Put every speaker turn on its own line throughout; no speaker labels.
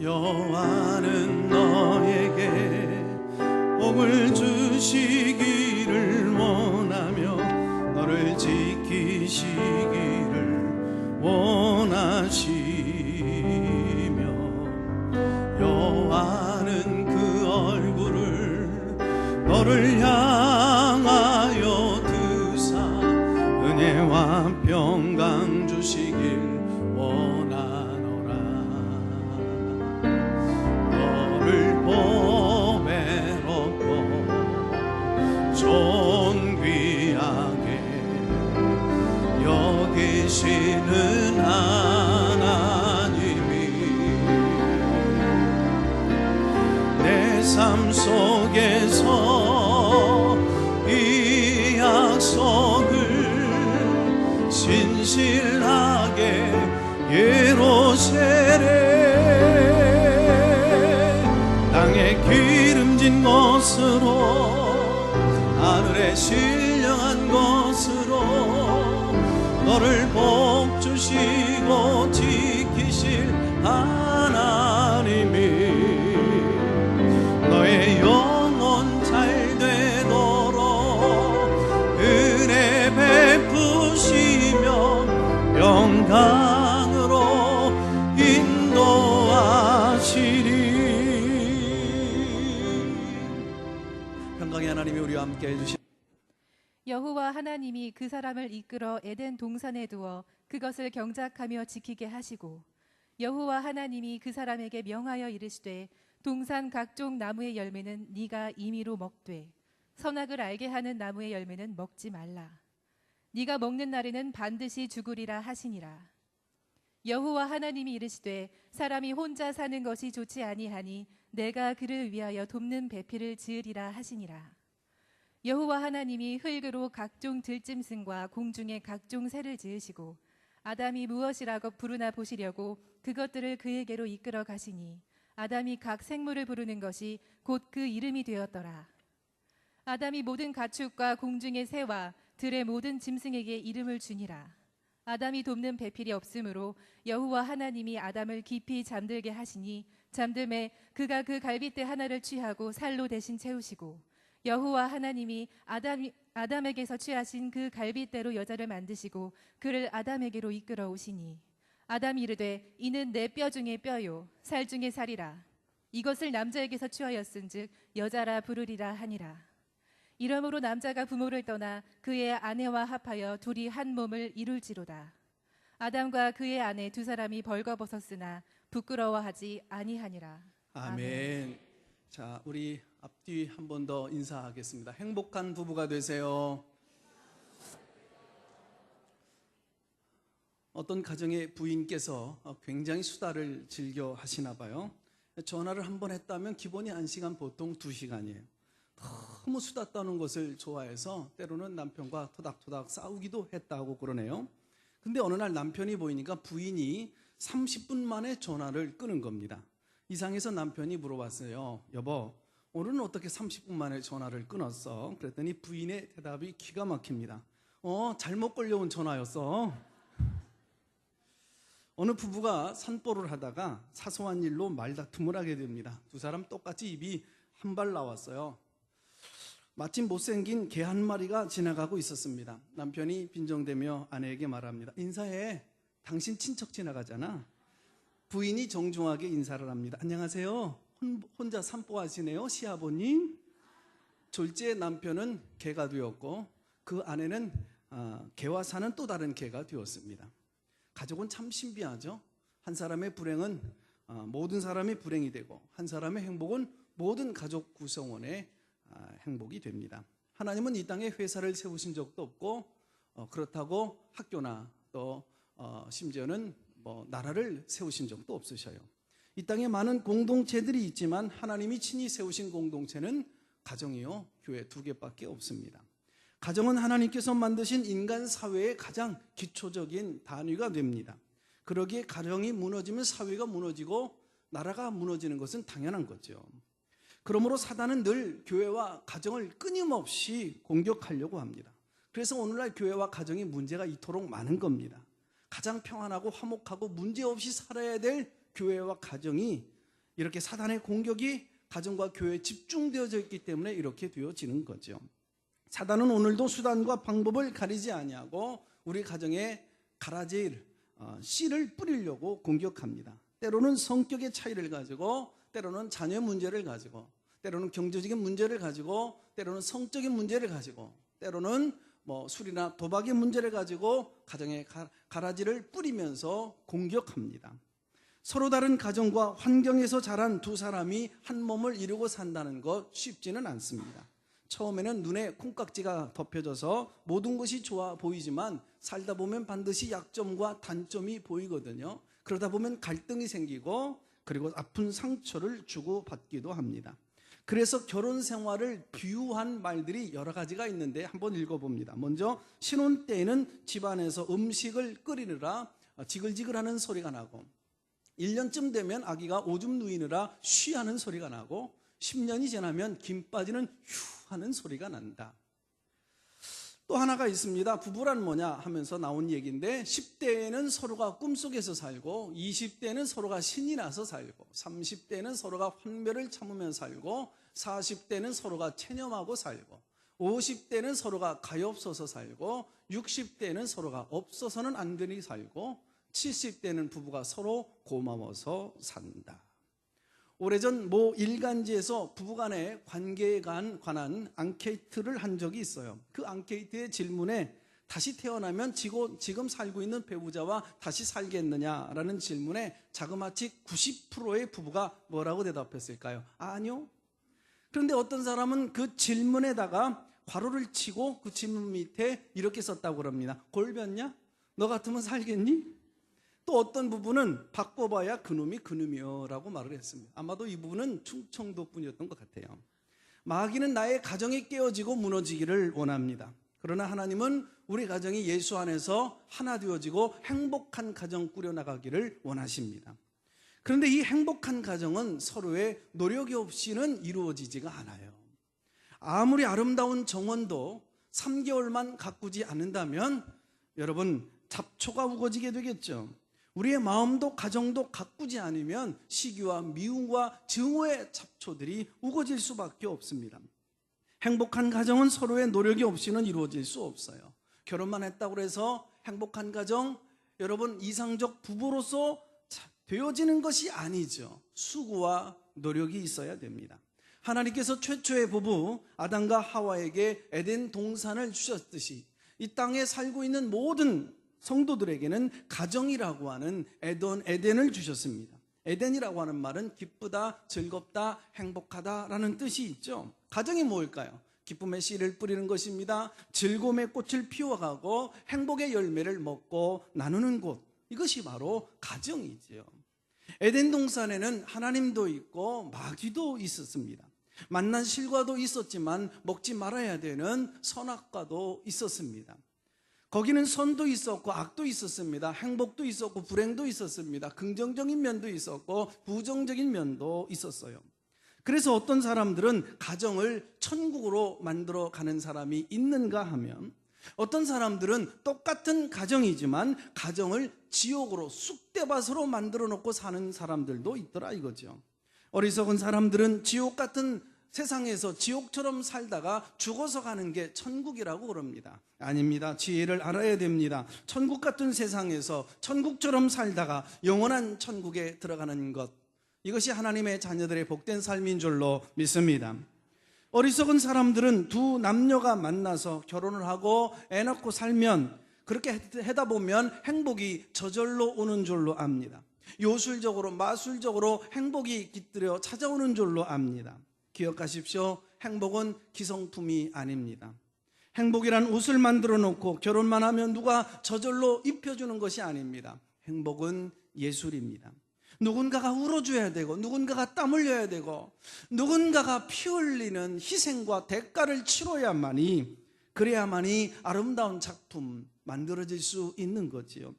여호와는 너에게 복을 주시기를 원하며 너를 지키시기를 원하시며 여호와는 그 얼굴을 너를 향하여 드사 은혜와 평강 주시길 원하노라. 너를 보배롭고 존귀하게 여기시는 하나님이 내 삶 속에서 이 약속을 신실하게 예루살렘 땅에 기름진 것으로 하늘에 신령한 것으로 너를 복 주시고 지키실 하나님이 너의 영혼 잘 되도록 은혜 베푸시며 평강으로 인도하시리. 평강의 하나님이 우리와 함께 해주시.
여호와 하나님이 그 사람을 이끌어 에덴 동산에 두어 그것을 경작하며 지키게 하시고 여호와 하나님이 그 사람에게 명하여 이르시되 동산 각종 나무의 열매는 네가 임의로 먹되 선악을 알게 하는 나무의 열매는 먹지 말라. 네가 먹는 날에는 반드시 죽으리라 하시니라. 여호와 하나님이 이르시되 사람이 혼자 사는 것이 좋지 아니하니 내가 그를 위하여 돕는 배필을 지으리라 하시니라. 여호와 하나님이 흙으로 각종 들짐승과 공중의 각종 새를 지으시고 아담이 무엇이라고 부르나 보시려고 그것들을 그에게로 이끌어 가시니 아담이 각 생물을 부르는 것이 곧 그 이름이 되었더라. 아담이 모든 가축과 공중의 새와 들의 모든 짐승에게 이름을 주니라. 아담이 돕는 배필이 없으므로 여호와 하나님이 아담을 깊이 잠들게 하시니 잠듦에 그가 그 갈빗대 하나를 취하고 살로 대신 채우시고 여호와 하나님이 아담에게서 취하신 그 갈빗대로 여자를 만드시고 그를 아담에게로 이끌어 오시니 아담이 이르되 이는 내 뼈 중에 뼈요 살 중에 살이라. 이것을 남자에게서 취하였은즉 여자라 부르리라 하니라. 이러므로 남자가 부모를 떠나 그의 아내와 합하여 둘이 한 몸을 이룰지로다. 아담과 그의 아내 두 사람이 벌거벗었으나 부끄러워하지 아니하니라.
아멘. 자, 우리 앞뒤 한 번 더 인사하겠습니다. 행복한 부부가 되세요. 어떤 가정의 부인께서 굉장히 수다를 즐겨 하시나 봐요. 전화를 한 번 했다면 기본이 1시간, 보통 2시간이에요. 너무 수다 떠는 것을 좋아해서 때로는 남편과 토닥토닥 싸우기도 했다고 그러네요. 근데 어느 날 남편이 보이니까 부인이 30분 만에 전화를 끊은 겁니다. 이상해서 남편이 물어봤어요. 여보, 오늘은 어떻게 30분 만에 전화를 끊었어? 그랬더니 부인의 대답이 기가 막힙니다. 잘못 걸려온 전화였어. 어느 부부가 산보를 하다가 사소한 일로 말다툼을 하게 됩니다. 두 사람 똑같이 입이 한 발 나왔어요. 마침 못생긴 개 한 마리가 지나가고 있었습니다. 남편이 빈정대며 아내에게 말합니다. 인사해. 당신 친척 지나가잖아. 부인이 정중하게 인사를 합니다. 안녕하세요. 혼자 산보하시네요, 시아버님. 졸지에 남편은 개가 되었고 그 아내는 개와 사는 또 다른 개가 되었습니다. 가족은 참 신비하죠. 한 사람의 불행은 모든 사람이 불행이 되고 한 사람의 행복은 모든 가족 구성원의 행복이 됩니다. 하나님은 이 땅에 회사를 세우신 적도 없고 그렇다고 학교나 또 심지어는 나라를 세우신 적도 없으셔요. 이 땅에 많은 공동체들이 있지만 하나님이 친히 세우신 공동체는 가정이요 교회 2개밖에 없습니다. 가정은 하나님께서 만드신 인간 사회의 가장 기초적인 단위가 됩니다. 그러기에 가정이 무너지면 사회가 무너지고 나라가 무너지는 것은 당연한 거죠. 그러므로 사단은 늘 교회와 가정을 끊임없이 공격하려고 합니다. 그래서 오늘날 교회와 가정이 문제가 이토록 많은 겁니다. 가장 평안하고 화목하고 문제없이 살아야 될 교회와 가정이 이렇게 사단의 공격이 가정과 교회에 집중되어져 있기 때문에 이렇게 되어지는 거죠. 사단은 오늘도 수단과 방법을 가리지 아니하고 우리 가정에 가라질 씨를 뿌리려고 공격합니다. 때로는 성격의 차이를 가지고, 때로는 자녀 문제를 가지고, 때로는 경제적인 문제를 가지고, 때로는 성적인 문제를 가지고, 때로는 술이나 도박의 문제를 가지고 가정에 가라지를 뿌리면서 공격합니다. 서로 다른 가정과 환경에서 자란 두 사람이 한 몸을 이루고 산다는 것 쉽지는 않습니다. 처음에는 눈에 콩깍지가 덮여져서 모든 것이 좋아 보이지만 살다 보면 반드시 약점과 단점이 보이거든요. 그러다 보면 갈등이 생기고 그리고 아픈 상처를 주고받기도 합니다. 그래서 결혼 생활을 비유한 말들이 여러 가지가 있는데 한번 읽어봅니다. 먼저 신혼 때에는 집안에서 음식을 끓이느라 지글지글하는 소리가 나고 1년쯤 되면 아기가 오줌 누이느라 쉬하는 소리가 나고 10년이 지나면 김 빠지는 휴 하는 소리가 난다. 또 하나가 있습니다. 부부란 뭐냐 하면서 나온 얘기인데 10대에는 서로가 꿈속에서 살고 20대는 서로가 신이 나서 살고 30대는 서로가 환멸을 참으며 살고 40대는 서로가 체념하고 살고 50대는 서로가 가엾어서 살고 60대는 서로가 없어서는 안 되니 살고 70대는 부부가 서로 고마워서 산다. 오래전 모 일간지에서 부부간의 관계에 관한 앙케이트를 한 적이 있어요. 그 앙케이트의 질문에 다시 태어나면 지금 살고 있는 배우자와 다시 살겠느냐라는 질문에 자그마치 90%의 부부가 뭐라고 대답했을까요? 아니요. 그런데 어떤 사람은 그 질문에다가 괄호를 치고 그 질문 밑에 이렇게 썼다고 그럽니다. 골변냐? 너 같으면 살겠니? 또 어떤 부분은 바꿔봐야 그놈이 그놈이요 라고 말을 했습니다. 아마도 이 부분은 충청도 분이었던 것 같아요. 마귀는 나의 가정이 깨어지고 무너지기를 원합니다. 그러나 하나님은 우리 가정이 예수 안에서 하나 되어지고 행복한 가정 꾸려나가기를 원하십니다. 그런데 이 행복한 가정은 서로의 노력이 없이는 이루어지지가 않아요. 아무리 아름다운 정원도 3개월만 가꾸지 않는다면 여러분 잡초가 우거지게 되겠죠. 우리의 마음도 가정도 가꾸지 않으면 시기와 미움과 증오의 잡초들이 우거질 수밖에 없습니다. 행복한 가정은 서로의 노력이 없이는 이루어질 수 없어요. 결혼만 했다고 해서 행복한 가정, 여러분 이상적 부부로서 되어지는 것이 아니죠. 수고와 노력이 있어야 됩니다. 하나님께서 최초의 부부 아담과 하와에게 에덴 동산을 주셨듯이 이 땅에 살고 있는 모든 성도들에게는 가정이라고 하는 에덴을 주셨습니다. 에덴이라고 하는 말은 기쁘다, 즐겁다, 행복하다라는 뜻이 있죠. 가정이 뭘까요? 기쁨의 씨를 뿌리는 것입니다. 즐거움의 꽃을 피워가고 행복의 열매를 먹고 나누는 곳, 이것이 바로 가정이지요. 에덴 동산에는 하나님도 있고 마귀도 있었습니다. 만난 실과도 있었지만 먹지 말아야 되는 선악과도 있었습니다. 거기는 선도 있었고 악도 있었습니다. 행복도 있었고 불행도 있었습니다. 긍정적인 면도 있었고 부정적인 면도 있었어요. 그래서 어떤 사람들은 가정을 천국으로 만들어 가는 사람이 있는가 하면 어떤 사람들은 똑같은 가정이지만 가정을 지옥으로 쑥대밭으로 만들어 놓고 사는 사람들도 있더라 이거죠. 어리석은 사람들은 지옥 같은 세상에서 지옥처럼 살다가 죽어서 가는 게 천국이라고 그럽니다. 아닙니다. 지혜를 알아야 됩니다. 천국 같은 세상에서 천국처럼 살다가 영원한 천국에 들어가는 것, 이것이 하나님의 자녀들의 복된 삶인 줄로 믿습니다. 어리석은 사람들은 두 남녀가 만나서 결혼을 하고 애 낳고 살면 그렇게 하다 보면 행복이 저절로 오는 줄로 압니다. 요술적으로 마술적으로 행복이 깃들여 찾아오는 줄로 압니다. 기억하십시오. 행복은 기성품이 아닙니다. 행복이란 옷을 만들어 놓고 결혼만 하면 누가 저절로 입혀주는 것이 아닙니다. 행복은 예술입니다. 누군가가 울어줘야 되고 누군가가 땀 흘려야 되고 누군가가 피 흘리는 희생과 대가를 치러야만이, 그래야만이 아름다운 작품 만들어질 수 있는 거지요.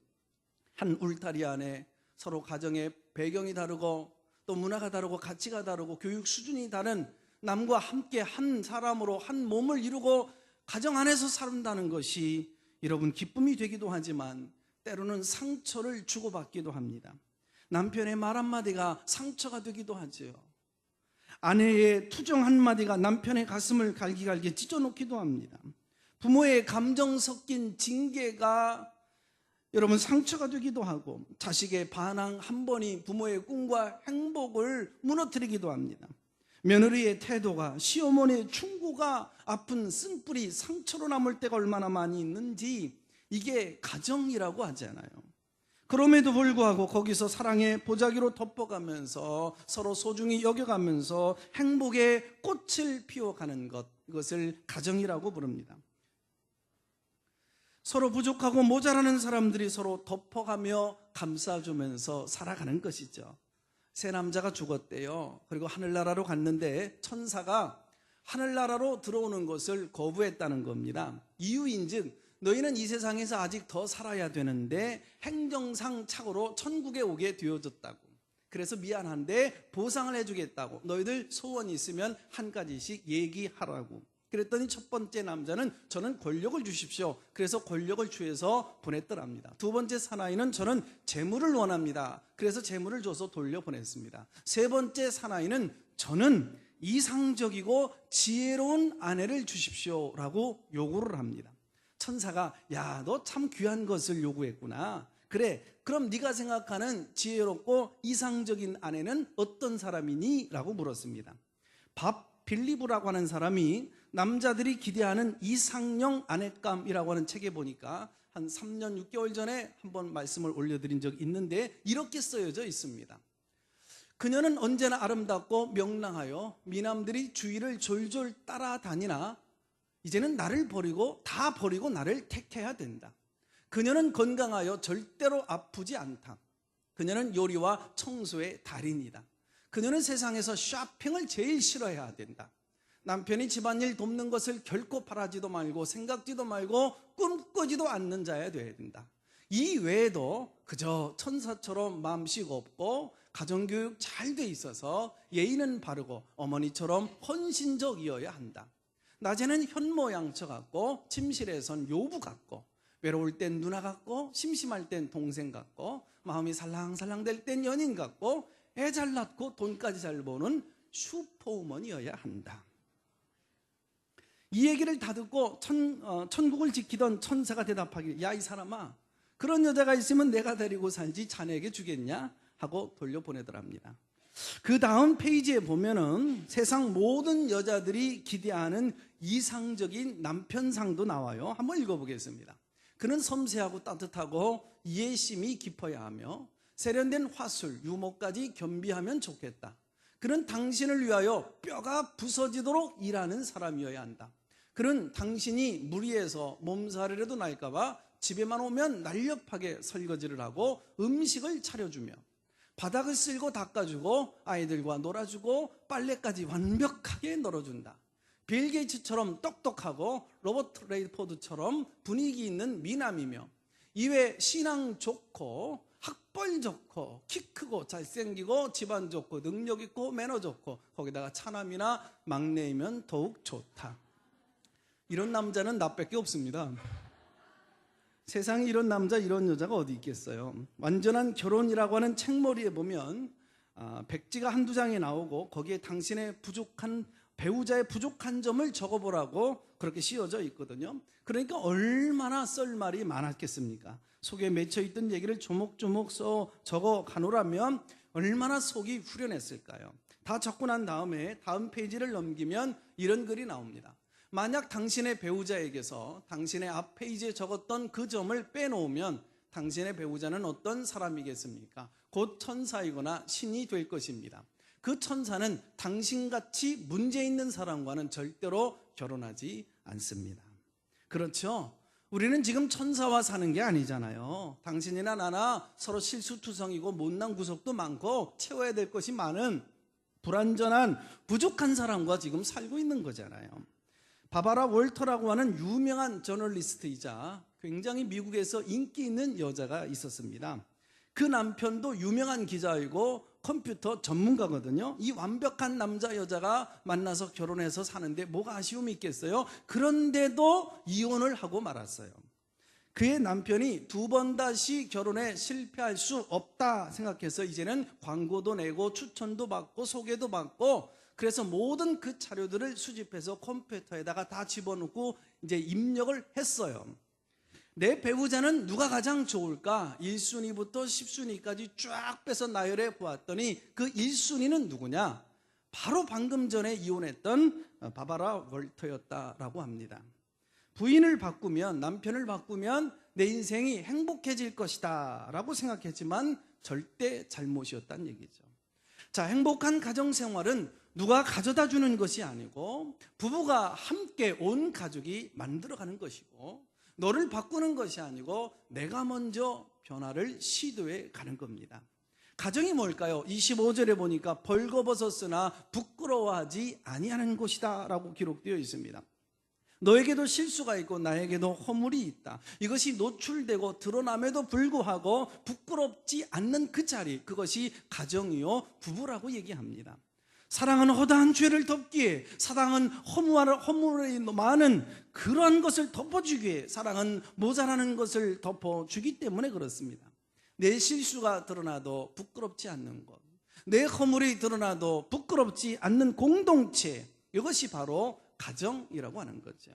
한 울타리 안에 서로 가정의 배경이 다르고 또 문화가 다르고 가치가 다르고 교육 수준이 다른 남과 함께 한 사람으로 한 몸을 이루고 가정 안에서 산다는 것이 여러분 기쁨이 되기도 하지만 때로는 상처를 주고받기도 합니다. 남편의 말 한마디가 상처가 되기도 하지요. 아내의 투정 한마디가 남편의 가슴을 갈기갈기 찢어놓기도 합니다. 부모의 감정 섞인 징계가 여러분 상처가 되기도 하고, 자식의 반항 한 번이 부모의 꿈과 행복을 무너뜨리기도 합니다. 며느리의 태도가, 시어머니의 충고가 아픈 쓴뿌리 상처로 남을 때가 얼마나 많이 있는지, 이게 가정이라고 하잖아요. 그럼에도 불구하고 거기서 사랑의 보자기로 덮어가면서 서로 소중히 여겨가면서 행복의 꽃을 피워가는 것, 이것을 가정이라고 부릅니다. 서로 부족하고 모자라는 사람들이 서로 덮어가며 감싸주면서 살아가는 것이죠. 세 남자가 죽었대요. 그리고 하늘나라로 갔는데 천사가 하늘나라로 들어오는 것을 거부했다는 겁니다. 이유인즉 너희는 이 세상에서 아직 더 살아야 되는데 행정상 착오로 천국에 오게 되어졌다고. 그래서 미안한데 보상을 해주겠다고. 너희들 소원이 있으면 한 가지씩 얘기하라고. 그랬더니 첫 번째 남자는 저는 권력을 주십시오. 그래서 권력을 취해서 보냈더랍니다. 두 번째 사나이는 저는 재물을 원합니다. 그래서 재물을 줘서 돌려보냈습니다. 세 번째 사나이는 저는 이상적이고 지혜로운 아내를 주십시오 라고 요구를 합니다. 천사가 야, 너 참 귀한 것을 요구했구나. 그래, 그럼 네가 생각하는 지혜롭고 이상적인 아내는 어떤 사람이니? 라고 물었습니다. 밥 빌리브라고 하는 사람이 남자들이 기대하는 이상형 아내감이라고 하는 책에 보니까 한 3년 6개월 전에 한번 말씀을 올려드린 적이 있는데 이렇게 쓰여져 있습니다. 그녀는 언제나 아름답고 명랑하여 미남들이 주위를 졸졸 따라다니나 이제는 나를 버리고 다 버리고 나를 택해야 된다. 그녀는 건강하여 절대로 아프지 않다. 그녀는 요리와 청소의 달인이다. 그녀는 세상에서 쇼핑을 제일 싫어해야 된다. 남편이 집안일 돕는 것을 결코 바라지도 말고 생각지도 말고 꿈꾸지도 않는 자야 되어야 된다. 이 외에도 그저 천사처럼 마음씨가 없고 가정교육 잘 돼 있어서 예의는 바르고 어머니처럼 헌신적이어야 한다. 낮에는 현모양처 같고 침실에선 요부 같고 외로울 땐 누나 같고 심심할 땐 동생 같고 마음이 살랑살랑 될 땐 연인 같고 애 잘 낳고 돈까지 잘 버는 슈퍼우먼이어야 한다. 이 얘기를 다 듣고 천국을 지키던 천사가 대답하길 야, 이 사람아, 그런 여자가 있으면 내가 데리고 살지 자네에게 주겠냐? 하고 돌려보내더랍니다. 그 다음 페이지에 보면은 세상 모든 여자들이 기대하는 이상적인 남편상도 나와요. 한번 읽어보겠습니다. 그는 섬세하고 따뜻하고 이해심이 깊어야 하며 세련된 화술, 유머까지 겸비하면 좋겠다. 그는 당신을 위하여 뼈가 부서지도록 일하는 사람이어야 한다. 그는 당신이 무리해서 몸살이라도 날까봐 집에만 오면 날렵하게 설거지를 하고 음식을 차려주며 바닥을 쓸고 닦아주고 아이들과 놀아주고 빨래까지 완벽하게 널어준다. 빌 게이츠처럼 똑똑하고 로버트 레이포드처럼 분위기 있는 미남이며 이외 신앙 좋고 학벌 좋고 키 크고 잘생기고 집안 좋고 능력 있고 매너 좋고 거기다가 차남이나 막내이면 더욱 좋다. 이런 남자는 나밖에 없습니다. 세상에 이런 남자 이런 여자가 어디 있겠어요. 완전한 결혼이라고 하는 책머리에 보면 백지가 한두 장에 나오고 거기에 당신의 부족한 배우자의 부족한 점을 적어보라고 그렇게 씌워져 있거든요. 그러니까 얼마나 썰 말이 많았겠습니까. 속에 맺혀있던 얘기를 조목조목 적어 가노라면 얼마나 속이 후련했을까요. 다 적고 난 다음에 다음 페이지를 넘기면 이런 글이 나옵니다. 만약 당신의 배우자에게서 당신의 앞 페이지에 적었던 그 점을 빼놓으면 당신의 배우자는 어떤 사람이겠습니까? 곧 천사이거나 신이 될 것입니다. 그 천사는 당신같이 문제 있는 사람과는 절대로 결혼하지 않습니다. 그렇죠? 우리는 지금 천사와 사는 게 아니잖아요. 당신이나 나나 서로 실수투성이고 못난 구석도 많고 채워야 될 것이 많은 불완전한 부족한 사람과 지금 살고 있는 거잖아요. 바바라 월터라고 하는 유명한 저널리스트이자 굉장히 미국에서 인기 있는 여자가 있었습니다. 그 남편도 유명한 기자이고 컴퓨터 전문가거든요. 이 완벽한 남자 여자가 만나서 결혼해서 사는데 뭐가 아쉬움이 있겠어요? 그런데도 이혼을 하고 말았어요. 그의 남편이 두 번 다시 결혼에 실패할 수 없다 생각해서 이제는 광고도 내고 추천도 받고 소개도 받고, 그래서 모든 그 자료들을 수집해서 컴퓨터에다가 다 집어넣고 이제 입력을 했어요. 내 배우자는 누가 가장 좋을까? 1순위부터 10순위까지 쫙 빼서 나열해 보았더니 그 1순위는 누구냐? 바로 방금 전에 이혼했던 바바라 월터였다라고 합니다. 부인을 바꾸면, 남편을 바꾸면 내 인생이 행복해질 것이다 라고 생각했지만 절대 잘못이었다는 얘기죠. 자, 행복한 가정생활은 누가 가져다 주는 것이 아니고 부부가 함께 온 가족이 만들어가는 것이고, 너를 바꾸는 것이 아니고 내가 먼저 변화를 시도해 가는 겁니다. 가정이 뭘까요? 25절에 보니까 벌거벗었으나 부끄러워하지 아니하는 곳이다 라고 기록되어 있습니다. 너에게도 실수가 있고 나에게도 허물이 있다. 이것이 노출되고 드러남에도 불구하고 부끄럽지 않는 그 자리, 그것이 가정이요 부부라고 얘기합니다. 사랑은 허다한 죄를 덮기에, 사랑은 허물이 많은 그러한 것을 덮어주기에, 사랑은 모자라는 것을 덮어주기 때문에 그렇습니다. 내 실수가 드러나도 부끄럽지 않는 것, 내 허물이 드러나도 부끄럽지 않는 공동체, 이것이 바로 가정이라고 하는 거죠.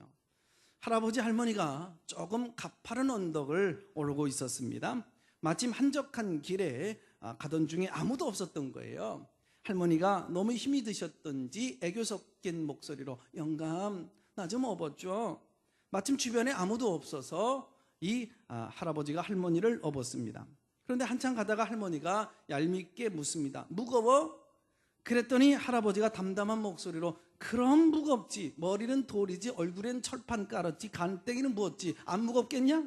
할아버지 할머니가 조금 가파른 언덕을 오르고 있었습니다. 마침 한적한 길에 가던 중에 아무도 없었던 거예요. 할머니가 너무 힘이 드셨던지 애교 섞인 목소리로 영감 나 좀 업어줘. 마침 주변에 아무도 없어서 이 할아버지가 할머니를 업었습니다. 그런데 한참 가다가 할머니가 얄밉게 묻습니다. 무거워? 그랬더니 할아버지가 담담한 목소리로 그럼 무겁지. 머리는 돌이지 얼굴엔 철판 깔았지 간땡이는 부었지 안 무겁겠냐?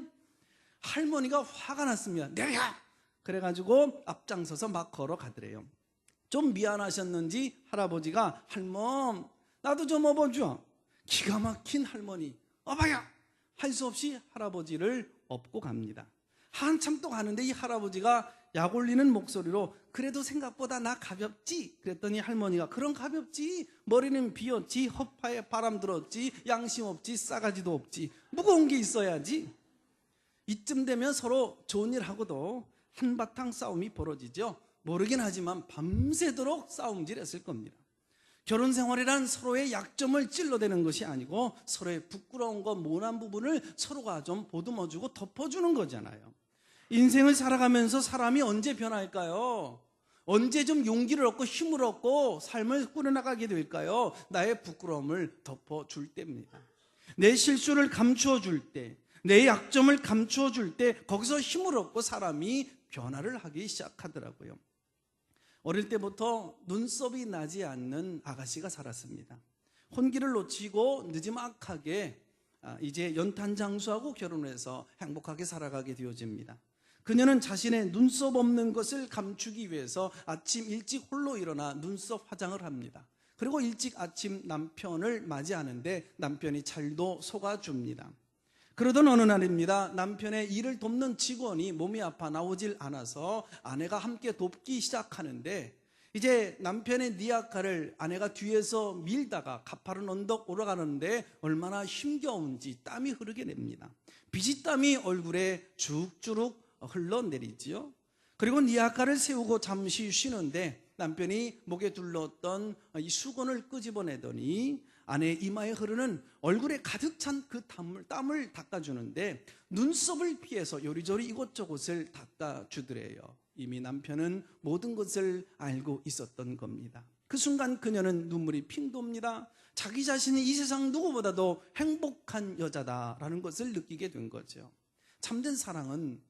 할머니가 화가 났습니다. 내려! 그래가지고 앞장서서 막 걸어가더래요. 좀 미안하셨는지 할아버지가 할멈 나도 좀 업어줘. 기가 막힌 할머니 업어요! 할 수 없이 할아버지를 업고 갑니다. 한참 또 가는데 이 할아버지가 약 올리는 목소리로 그래도 생각보다 나 가볍지? 그랬더니 할머니가 그럼 가볍지? 머리는 비었지? 허파에 바람 들었지? 양심 없지? 싸가지도 없지? 무거운 게 있어야지. 이쯤 되면 서로 좋은 일 하고도 한바탕 싸움이 벌어지죠. 모르긴 하지만 밤새도록 싸움질 했을 겁니다. 결혼 생활이란 서로의 약점을 찔러대는 것이 아니고 서로의 부끄러운 것, 모난 부분을 서로가 좀 보듬어주고 덮어주는 거잖아요. 인생을 살아가면서 사람이 언제 변할까요? 언제 좀 용기를 얻고 힘을 얻고 삶을 꾸려나가게 될까요? 나의 부끄러움을 덮어줄 때입니다. 내 실수를 감추어 줄 때, 내 약점을 감추어 줄 때 거기서 힘을 얻고 사람이 변화를 하기 시작하더라고요. 어릴 때부터 눈썹이 나지 않는 아가씨가 살았습니다. 혼기를 놓치고 느지막하게 이제 연탄장수하고 결혼해서 행복하게 살아가게 되어집니다. 그녀는 자신의 눈썹 없는 것을 감추기 위해서 아침 일찍 홀로 일어나 눈썹 화장을 합니다. 그리고 일찍 아침 남편을 맞이하는데 남편이 잘도 속아줍니다. 그러던 어느 날입니다. 남편의 일을 돕는 직원이 몸이 아파 나오질 않아서 아내가 함께 돕기 시작하는데, 이제 남편의 니아카를 아내가 뒤에서 밀다가 가파른 언덕 올라가는데 얼마나 힘겨운지 땀이 흐르게 됩니다. 비지땀이 얼굴에 쭉쭉 흘러내리지요. 그리고 니아카를 세우고 잠시 쉬는데 남편이 목에 둘렀던 이 수건을 끄집어내더니 아내의 이마에 흐르는 얼굴에 가득 찬 그 땀을 닦아주는데 눈썹을 피해서 요리조리 이곳저곳을 닦아주더래요. 이미 남편은 모든 것을 알고 있었던 겁니다. 그 순간 그녀는 눈물이 핑 돕니다. 자기 자신이 이 세상 누구보다도 행복한 여자다라는 것을 느끼게 된 거죠. 참된 사랑은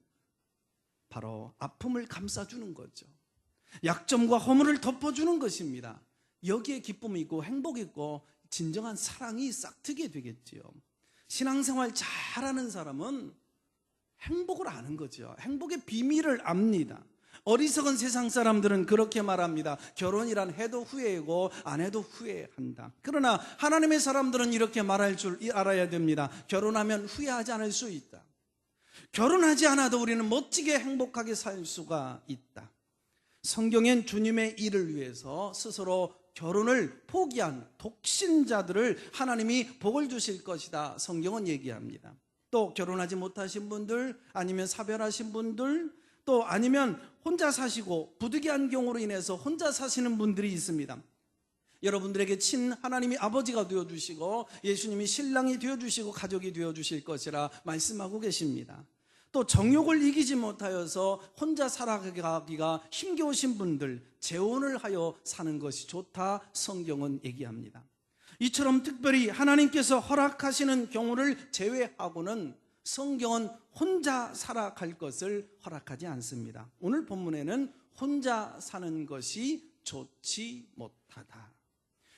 바로 아픔을 감싸주는 거죠. 약점과 허물을 덮어주는 것입니다. 여기에 기쁨이 있고 행복이 있고 진정한 사랑이 싹트게 되겠지요. 신앙생활 잘하는 사람은 행복을 아는 거죠. 행복의 비밀을 압니다. 어리석은 세상 사람들은 그렇게 말합니다. 결혼이란 해도 후회이고 안 해도 후회한다. 그러나 하나님의 사람들은 이렇게 말할 줄 알아야 됩니다. 결혼하면 후회하지 않을 수 있다. 결혼하지 않아도 우리는 멋지게 행복하게 살 수가 있다. 성경엔 주님의 일을 위해서 스스로 결혼을 포기한 독신자들을 하나님이 복을 주실 것이다. 성경은 얘기합니다. 또 결혼하지 못하신 분들, 아니면 사별하신 분들, 또 아니면 혼자 사시고 부득이한 경우로 인해서 혼자 사시는 분들이 있습니다. 여러분들에게 친 하나님이 아버지가 되어주시고 예수님이 신랑이 되어주시고 가족이 되어주실 것이라 말씀하고 계십니다. 또 정욕을 이기지 못하여서 혼자 살아가기가 힘겨우신 분들, 재혼을 하여 사는 것이 좋다 성경은 얘기합니다. 이처럼 특별히 하나님께서 허락하시는 경우를 제외하고는 성경은 혼자 살아갈 것을 허락하지 않습니다. 오늘 본문에는 혼자 사는 것이 좋지 못하다.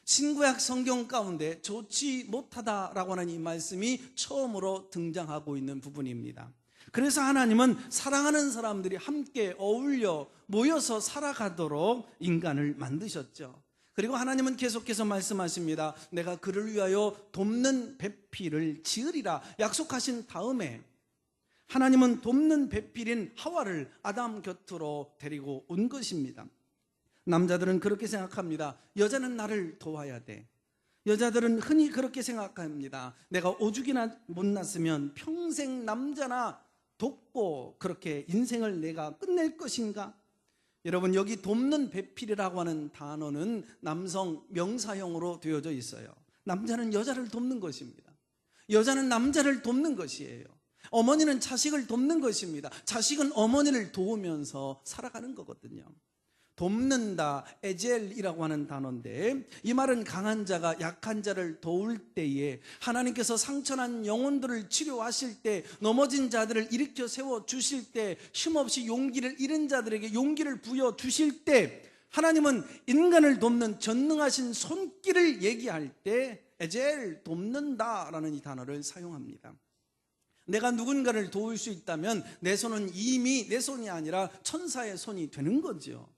신구약 성경 가운데 좋지 못하다라고 하는 이 말씀이 처음으로 등장하고 있는 부분입니다. 그래서 하나님은 사랑하는 사람들이 함께 어울려 모여서 살아가도록 인간을 만드셨죠. 그리고 하나님은 계속해서 말씀하십니다. 내가 그를 위하여 돕는 배필을 지으리라 약속하신 다음에 하나님은 돕는 배필인 하와를 아담 곁으로 데리고 온 것입니다. 남자들은 그렇게 생각합니다. 여자는 나를 도와야 돼. 여자들은 흔히 그렇게 생각합니다. 내가 오죽이나 못났으면 평생 남자나 돕고 그렇게 인생을 내가 끝낼 것인가? 여러분, 여기 돕는 배필이라고 하는 단어는 남성 명사형으로 되어져 있어요. 남자는 여자를 돕는 것입니다. 여자는 남자를 돕는 것이에요. 어머니는 자식을 돕는 것입니다. 자식은 어머니를 도우면서 살아가는 거거든요. 돕는다, 에젤이라고 하는 단어인데 이 말은 강한 자가 약한 자를 도울 때에 하나님께서 상처난 영혼들을 치료하실 때, 넘어진 자들을 일으켜 세워 주실 때, 힘없이 용기를 잃은 자들에게 용기를 부여 주실 때, 하나님은 인간을 돕는 전능하신 손길을 얘기할 때 에젤, 돕는다라는 이 단어를 사용합니다. 내가 누군가를 도울 수 있다면 내 손은 이미 내 손이 아니라 천사의 손이 되는 거죠.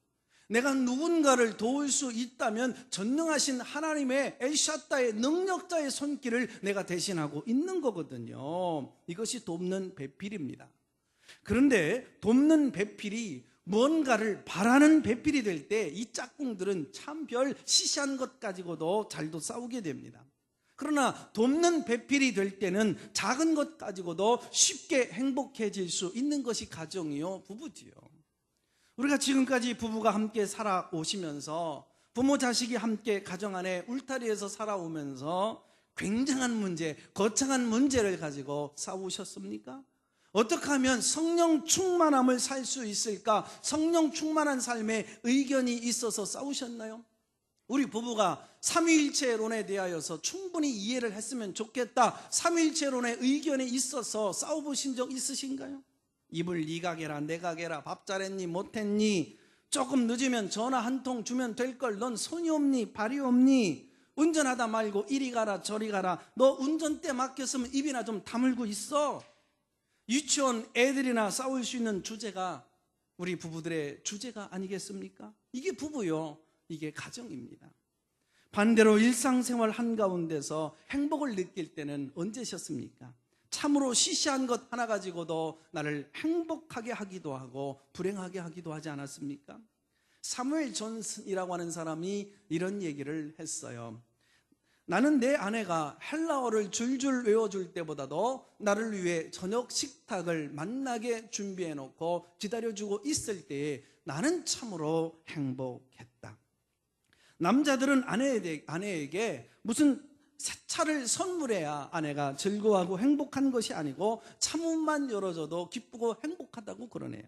내가 누군가를 도울 수 있다면 전능하신 하나님의 엘샤다의 능력자의 손길을 내가 대신하고 있는 거거든요. 이것이 돕는 배필입니다. 그런데 돕는 배필이 무언가를 바라는 배필이 될 때 이 짝꿍들은 참 별 시시한 것 가지고도 잘도 싸우게 됩니다. 그러나 돕는 배필이 될 때는 작은 것 가지고도 쉽게 행복해질 수 있는 것이 가정이요, 부부지요. 우리가 지금까지 부부가 함께 살아오시면서 부모 자식이 함께 가정 안에 울타리에서 살아오면서 굉장한 문제, 거창한 문제를 가지고 싸우셨습니까? 어떻게 하면 성령 충만함을 살 수 있을까? 성령 충만한 삶에 의견이 있어서 싸우셨나요? 우리 부부가 삼위일체론에 대하여서 충분히 이해를 했으면 좋겠다, 삼위일체론의 의견이 있어서 싸워보신 적 있으신가요? 입을 네가 개라 내가 개라, 밥 잘했니 못했니, 조금 늦으면 전화 한 통 주면 될걸, 넌 손이 없니 발이 없니, 운전하다 말고 이리 가라 저리 가라, 너 운전대 맡겼으면 입이나 좀 다물고 있어. 유치원 애들이나 싸울 수 있는 주제가 우리 부부들의 주제가 아니겠습니까? 이게 부부요, 이게 가정입니다. 반대로 일상생활 한가운데서 행복을 느낄 때는 언제셨습니까? 참으로 시시한 것 하나 가지고도 나를 행복하게 하기도 하고 불행하게 하기도 하지 않았습니까? 사무엘 존슨이라고 하는 사람이 이런 얘기를 했어요. 나는 내 아내가 헬라어를 줄줄 외워줄 때보다도 나를 위해 저녁 식탁을 만나게 준비해 놓고 기다려주고 있을 때에 나는 참으로 행복했다. 남자들은 아내에게 무슨 새 차를 선물해야 아내가 즐거워하고 행복한 것이 아니고 창문만 열어줘도 기쁘고 행복하다고 그러네요.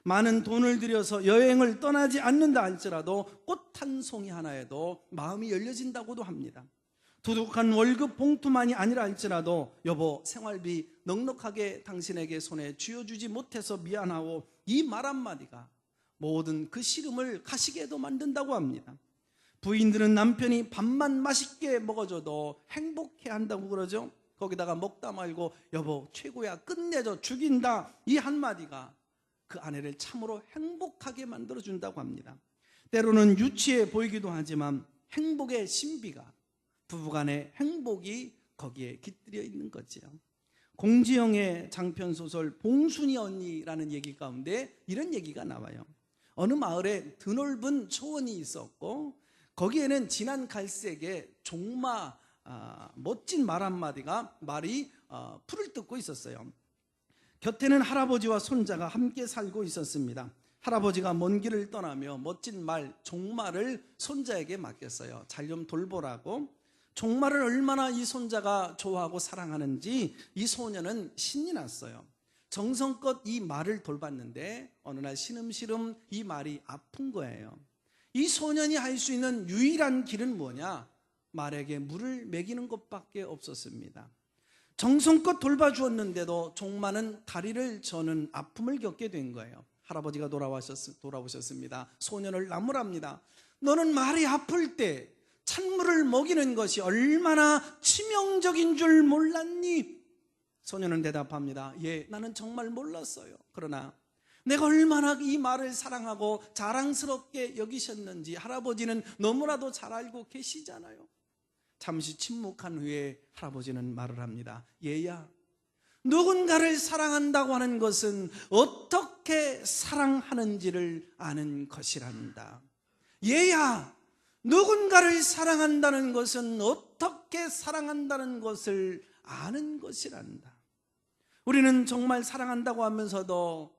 많은 돈을 들여서 여행을 떠나지 않는다 할지라도 꽃 한 송이 하나에도 마음이 열려진다고도 합니다. 두둑한 월급 봉투만이 아니라 할지라도 여보 생활비 넉넉하게 당신에게 손에 쥐어주지 못해서 미안하고, 이 말 한마디가 모든 그 시름을 가시게도 만든다고 합니다. 부인들은 남편이 밥만 맛있게 먹어줘도 행복해한다고 그러죠. 거기다가 먹다 말고 여보 최고야 끝내줘 죽인다, 이 한마디가 그 아내를 참으로 행복하게 만들어준다고 합니다. 때로는 유치해 보이기도 하지만 행복의 신비가, 부부간의 행복이 거기에 깃들여 있는 거죠. 공지영의 장편소설 봉순이 언니라는 얘기 가운데 이런 얘기가 나와요. 어느 마을에 드넓은 초원이 있었고 거기에는 진한 갈색의 종마, 멋진 말 한마디가 말이 풀을 뜯고 있었어요. 곁에는 할아버지와 손자가 함께 살고 있었습니다. 할아버지가 먼 길을 떠나며 멋진 말, 종말을 손자에게 맡겼어요. 잘 좀 돌보라고. 종말을 얼마나 이 손자가 좋아하고 사랑하는지 이 소년은 신이 났어요. 정성껏 이 말을 돌봤는데 어느 날 시름시름 이 말이 아픈 거예요. 이 소년이 할 수 있는 유일한 길은 뭐냐? 말에게 물을 먹이는 것밖에 없었습니다. 정성껏 돌봐주었는데도 종말은 다리를 저는 아픔을 겪게 된 거예요. 할아버지가 돌아오셨습니다. 소년을 나무랍니다. 너는 말이 아플 때 찬물을 먹이는 것이 얼마나 치명적인 줄 몰랐니? 소년은 대답합니다. 예, 나는 정말 몰랐어요. 그러나 내가 얼마나 이 말을 사랑하고 자랑스럽게 여기셨는지 할아버지는 너무나도 잘 알고 계시잖아요. 잠시 침묵한 후에 할아버지는 말을 합니다. 얘야, 누군가를 사랑한다고 하는 것은 어떻게 사랑하는지를 아는 것이란다. 얘야, 누군가를 사랑한다는 것은 어떻게 사랑한다는 것을 아는 것이란다. 우리는 정말 사랑한다고 하면서도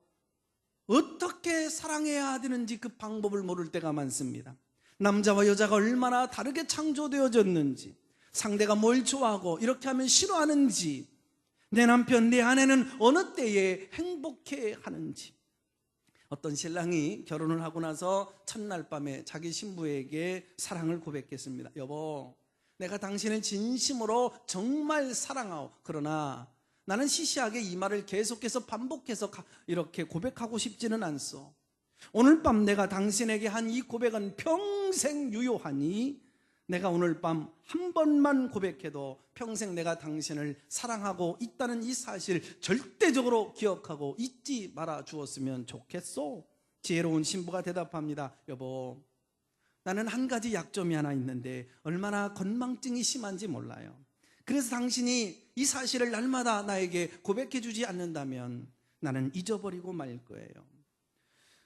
어떻게 사랑해야 되는지 그 방법을 모를 때가 많습니다. 남자와 여자가 얼마나 다르게 창조되어졌는지, 상대가 뭘 좋아하고 이렇게 하면 싫어하는지, 내 남편, 내 아내는 어느 때에 행복해 하는지. 어떤 신랑이 결혼을 하고 나서 첫날 밤에 자기 신부에게 사랑을 고백했습니다. 여보, 내가 당신을 진심으로 정말 사랑하오. 그러나 나는 시시하게 이 말을 계속해서 반복해서 이렇게 고백하고 싶지는 않소. 오늘 밤 내가 당신에게 한 이 고백은 평생 유효하니 내가 오늘 밤 한 번만 고백해도 평생 내가 당신을 사랑하고 있다는 이 사실 절대적으로 기억하고 잊지 말아 주었으면 좋겠소. 지혜로운 신부가 대답합니다. 여보, 나는 한 가지 약점이 하나 있는데 얼마나 건망증이 심한지 몰라요. 그래서 당신이 이 사실을 날마다 나에게 고백해 주지 않는다면 나는 잊어버리고 말 거예요.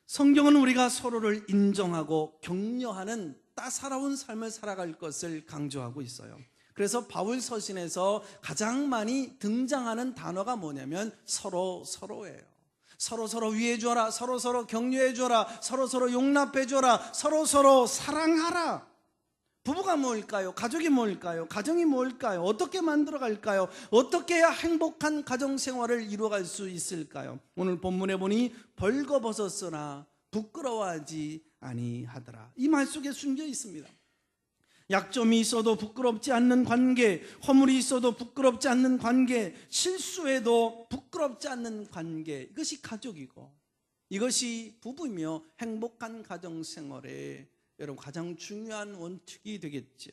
성경은 우리가 서로를 인정하고 격려하는 따사로운 삶을 살아갈 것을 강조하고 있어요. 그래서 바울 서신에서 가장 많이 등장하는 단어가 뭐냐면 서로예요. 서로 위해 주어라, 서로 격려해 주어라, 서로 용납해 주어라, 서로 사랑하라. 부부가 뭘까요? 가족이 뭘까요? 가정이 뭘까요? 어떻게 만들어갈까요? 어떻게 해야 행복한 가정생활을 이루어갈 수 있을까요? 오늘 본문에 보니 벌거벗었으나 부끄러워하지 아니하더라. 이 말 속에 숨겨 있습니다. 약점이 있어도 부끄럽지 않는 관계, 허물이 있어도 부끄럽지 않는 관계, 실수해도 부끄럽지 않는 관계, 이것이 가족이고 이것이 부부이며 행복한 가정생활의 여러분 가장 중요한 원칙이 되겠죠.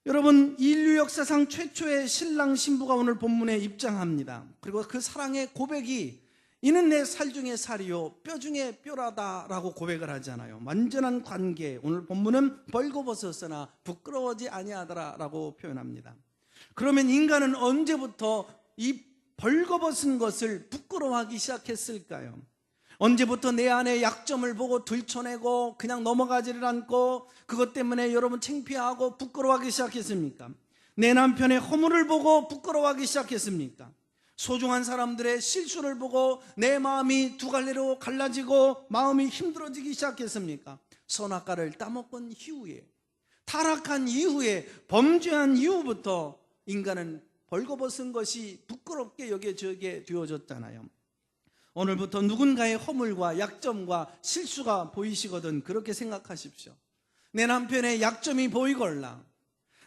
여러분, 인류 역사상 최초의 신랑 신부가 오늘 본문에 입장합니다. 그리고 그 사랑의 고백이 이는 내 살 중에 살이요 뼈 중에 뼈라다라고 고백을 하잖아요. 완전한 관계, 오늘 본문은 벌거벗었으나 부끄러워하지 아니하더라라고 표현합니다. 그러면 인간은 언제부터 이 벌거벗은 것을 부끄러워하기 시작했을까요? 언제부터 내 안에 약점을 보고 들춰내고 그냥 넘어가지를 않고 그것 때문에 여러분 창피하고 부끄러워하기 시작했습니까? 내 남편의 허물을 보고 부끄러워하기 시작했습니까? 소중한 사람들의 실수를 보고 내 마음이 두 갈래로 갈라지고 마음이 힘들어지기 시작했습니까? 선악과를 따먹은 이후에, 타락한 이후에, 범죄한 이후부터 인간은 벌거벗은 것이 부끄럽게 여겨지게 되어졌잖아요. 오늘부터 누군가의 허물과 약점과 실수가 보이시거든 그렇게 생각하십시오. 내 남편의 약점이 보이걸랑,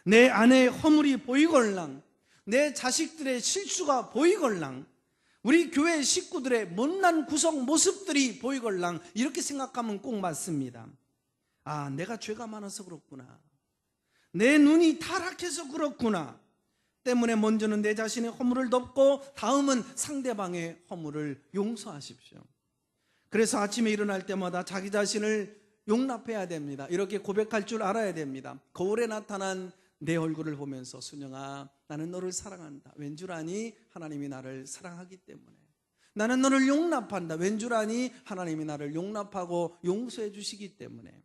내 아내의 허물이 보이걸랑, 내 자식들의 실수가 보이걸랑, 우리 교회 식구들의 못난 구성 모습들이 보이걸랑 이렇게 생각하면 꼭 맞습니다. 아, 내가 죄가 많아서 그렇구나, 내 눈이 타락해서 그렇구나 때문에 먼저는 내 자신의 허물을 덮고 다음은 상대방의 허물을 용서하십시오. 그래서 아침에 일어날 때마다 자기 자신을 용납해야 됩니다. 이렇게 고백할 줄 알아야 됩니다. 거울에 나타난 내 얼굴을 보면서 순영아, 나는 너를 사랑한다. 왠 줄 아니? 하나님이 나를 사랑하기 때문에. 나는 너를 용납한다. 왠 줄 아니? 하나님이 나를 용납하고 용서해 주시기 때문에.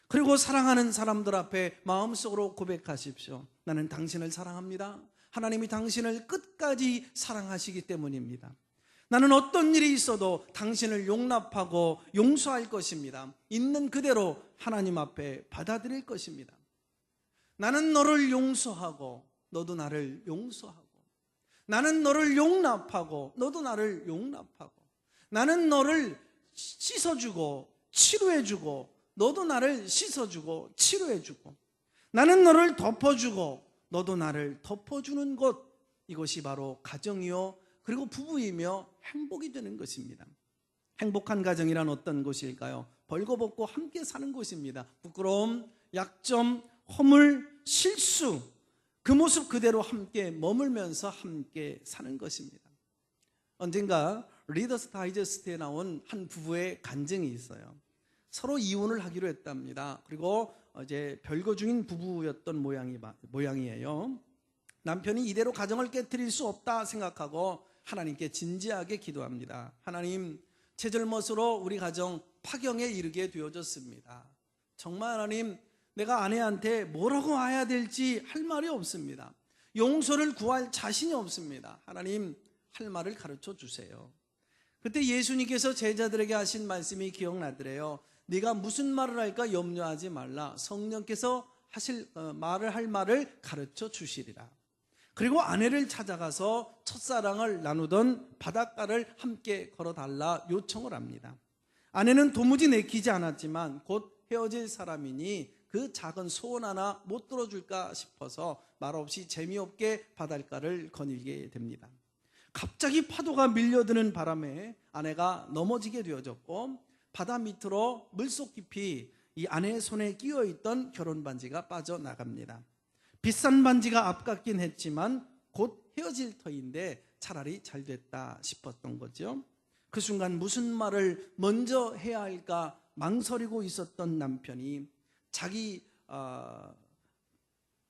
그리고 사랑하는 사람들 앞에 마음속으로 고백하십시오. 나는 당신을 사랑합니다. 하나님이 당신을 끝까지 사랑하시기 때문입니다. 나는 어떤 일이 있어도 당신을 용납하고 용서할 것입니다. 있는 그대로 하나님 앞에 받아들일 것입니다. 나는 너를 용서하고 너도 나를 용서하고, 나는 너를 용납하고 너도 나를 용납하고, 나는 너를 씻어주고 치료해주고 너도 나를 씻어주고 치료해주고, 나는 너를 덮어주고 너도 나를 덮어주는 것, 이것이 바로 가정이요 그리고 부부이며 행복이 되는 것입니다. 행복한 가정이란 어떤 것일까요? 벌거벗고 함께 사는 것입니다. 부끄러움, 약점, 허물, 실수, 그 모습 그대로 함께 머물면서 함께 사는 것입니다. 언젠가 리더스 다이제스트에 나온 한 부부의 간증이 있어요. 서로 이혼을 하기로 했답니다. 그리고 이제 별거 중인 부부였던 모양이에요. 남편이 이대로 가정을 깨트릴 수 없다 생각하고 하나님께 진지하게 기도합니다. 하나님, 제절못으로 우리 가정 파경에 이르게 되어졌습니다. 정말 하나님, 내가 아내한테 뭐라고 해야 될지 할 말이 없습니다. 용서를 구할 자신이 없습니다. 하나님, 할 말을 가르쳐 주세요. 그때 예수님께서 제자들에게 하신 말씀이 기억나더래요. 네가 무슨 말을 할까 염려하지 말라. 성령께서 할 말을 가르쳐 주시리라. 그리고 아내를 찾아가서 첫사랑을 나누던 바닷가를 함께 걸어달라 요청을 합니다. 아내는 도무지 내키지 않았지만 곧 헤어질 사람이니 그 작은 소원 하나 못 들어줄까 싶어서 말없이 재미없게 바닷가를 거닐게 됩니다. 갑자기 파도가 밀려드는 바람에 아내가 넘어지게 되어졌고, 바다 밑으로 물속 깊이 이 아내의 손에 끼어있던 결혼 반지가 빠져나갑니다. 비싼 반지가 아깝긴 했지만 곧 헤어질 터인데 차라리 잘 됐다 싶었던 거죠. 그 순간 무슨 말을 먼저 해야 할까 망설이고 있었던 남편이 자기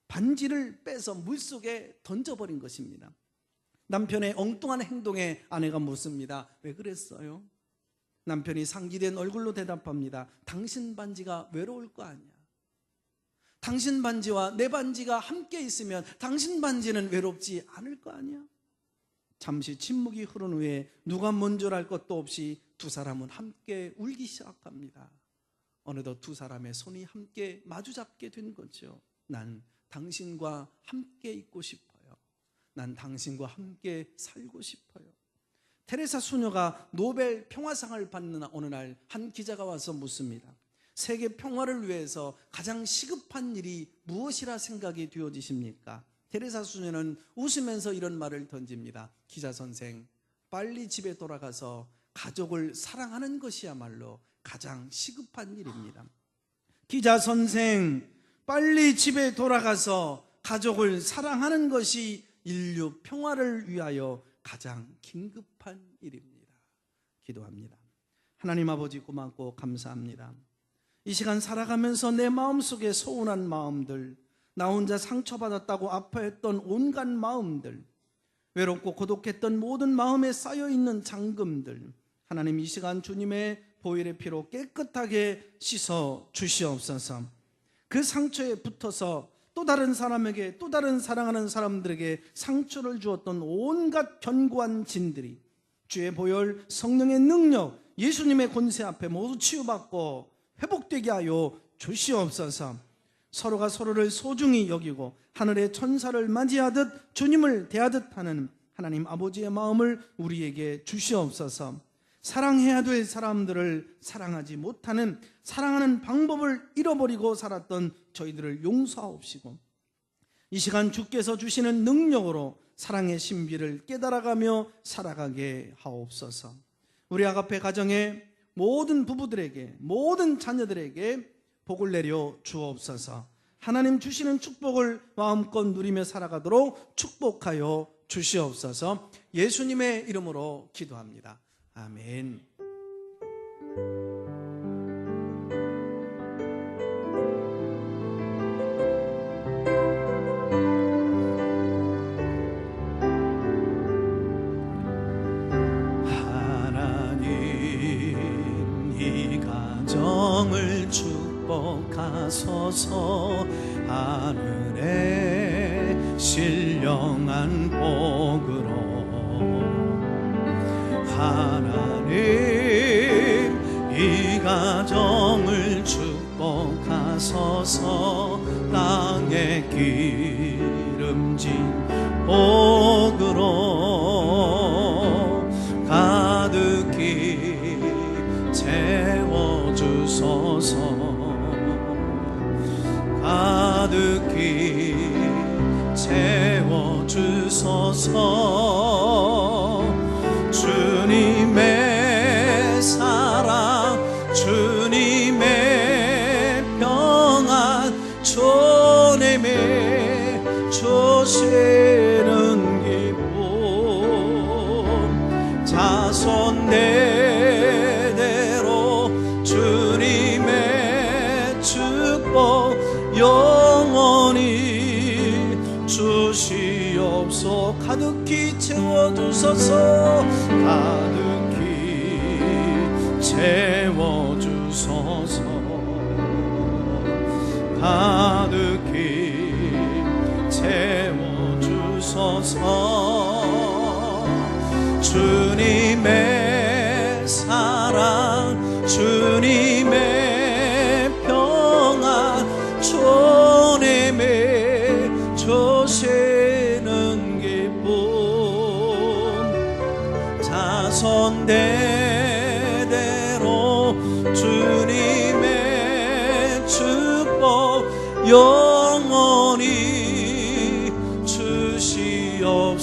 반지를 빼서 물속에 던져버린 것입니다. 남편의 엉뚱한 행동에 아내가 묻습니다. 왜 그랬어요? 남편이 상기된 얼굴로 대답합니다. 당신 반지가 외로울 거 아니야. 당신 반지와 내 반지가 함께 있으면 당신 반지는 외롭지 않을 거 아니야. 잠시 침묵이 흐른 후에 누가 먼저랄 것도 없이 두 사람은 함께 울기 시작합니다. 어느덧 두 사람의 손이 함께 마주잡게 된 거죠. 난 당신과 함께 있고 싶어요. 난 당신과 함께 살고 싶어요. 테레사 수녀가 노벨 평화상을 받는 어느 날 한 기자가 와서 묻습니다. 세계 평화를 위해서 가장 시급한 일이 무엇이라 생각이 되어지십니까? 테레사 수녀는 웃으면서 이런 말을 던집니다. 기자 선생, 빨리 집에 돌아가서 가족을 사랑하는 것이야말로 가장 시급한 일입니다. 기자 선생, 빨리 집에 돌아가서 가족을 사랑하는 것이 인류 평화를 위하여 가장 긴급한 일입니다. 기도합니다. 하나님 아버지, 고맙고 감사합니다. 이 시간 살아가면서 내 마음속에 서운한 마음들, 나 혼자 상처받았다고 아파했던 온갖 마음들, 외롭고 고독했던 모든 마음에 쌓여있는 잠금들, 하나님 이 시간 주님의 보혈의 피로 깨끗하게 씻어 주시옵소서. 그 상처에 붙어서 또 다른 사람에게, 또 다른 사랑하는 사람들에게 상처를 주었던 온갖 견고한 진들이 주의 보혈, 성령의 능력, 예수님의 권세 앞에 모두 치유받고 회복되게 하여 주시옵소서. 서로가 서로를 소중히 여기고 하늘의 천사를 맞이하듯 주님을 대하듯 하는 하나님 아버지의 마음을 우리에게 주시옵소서. 사랑해야 될 사람들을 사랑하지 못하는, 사랑하는 방법을 잃어버리고 살았던 저희들을 용서하옵시고, 이 시간 주께서 주시는 능력으로 사랑의 신비를 깨달아가며 살아가게 하옵소서. 우리 아가페 가정의 모든 부부들에게, 모든 자녀들에게 복을 내려 주옵소서. 하나님 주시는 축복을 마음껏 누리며 살아가도록 축복하여 주시옵소서. 예수님의 이름으로 기도합니다. 아멘. 하나님 이 가정을 축복하소서. 하늘에 신령한 복으로 하나님 이 가정을 축복하소서. 땅에 기름진 복으로 가득히 채워주소서. 가득히 채워주소서. 주님의 사랑, 주님의 평안, 주님의 주시는 기쁨, 자손 대대로 주님의 축복 영원히 주시옵소서. 가득히 채워주소서. 가득히 채워주소서. 가득히 채워주소서. 주님의 사랑, 주님의 평안, 주님의 주시는 기쁨, 자손 대대로 주님의 축복 영원히 주시옵소서.